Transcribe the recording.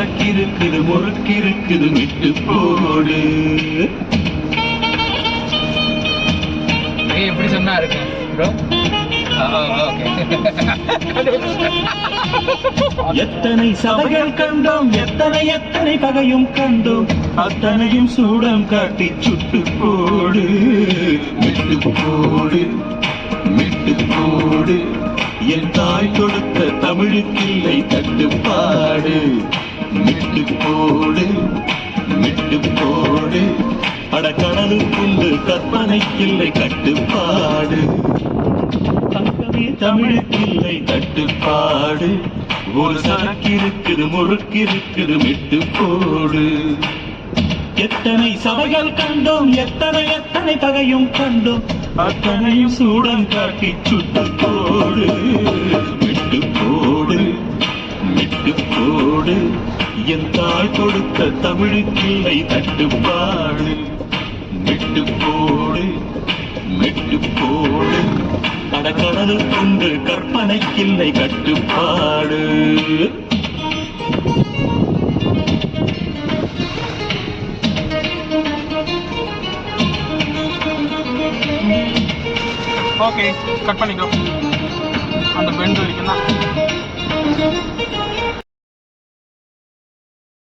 சரக்கு இருக்குது முறுக்கு இருக்குது விட்டு போடு. எப்படி சொன்னா இருக்கு ப்ரோ? எத்தனை சபைகள் கண்டோம், எத்தனை எத்தனை பகையும் கண்டோம், அத்தனையும் சூடம் காட்டி சுட்டு போடு. விட்டு போடு விட்டு போடு. என் தாய் கொடுத்த தமிழுக்கில்லை தட்டுப்பாடு. விட்டு போடு விட்டு போடு. அடக்கடலுக்குண்டு கற்பனைக்கில்லை கட்டுப்பாடு. தங்கமே தமிழுக்கில்லை தட்டுப்பாடு. ஒரு சரக்கு இருக்குது முறுக்கு இருக்குது விட்டு போடு. எத்தனை சபைகள் கண்டோம், எத்தனை எத்தனை பகையும் கண்டோம், அத்தனையும் சூடம் காட்டி சுட்டு போடு. விட்டு போடு விட்டு போடு. என் தாய் கொடுத்த தமிழுக்கில்லை தட்டுப்பாடு. விட்டு போடு விட்டு போடு. கடலுக்குண்டு கற்பனைக்கில்லை கட்டுப்பாடு. ஓகே, கட் பண்ணிக்கோ. அந்த பெண்ட் வரைக்கும் தான்.